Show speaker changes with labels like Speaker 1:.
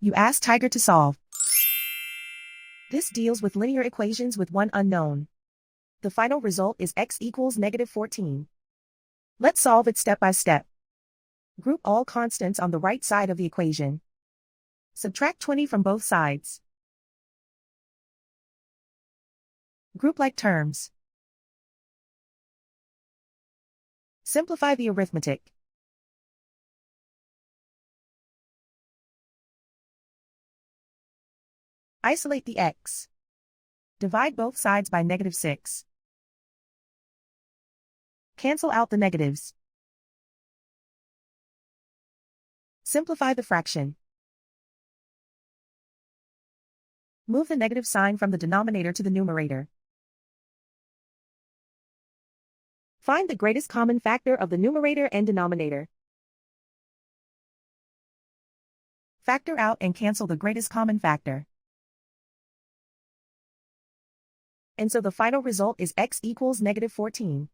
Speaker 1: You ask Tiger to solve. This deals with linear equations with one unknown. The final result is x equals -14. Let's solve it step by step. Group all constants on the right side of the equation. Subtract 20 from both sides. Group like terms. Simplify the arithmetic. Isolate the x. Divide both sides by -6. Cancel out the negatives. Simplify the fraction. Move the negative sign from the denominator to the numerator. Find the greatest common factor of the numerator and denominator. Factor out and cancel the greatest common factor. And so the final result is x equals -14.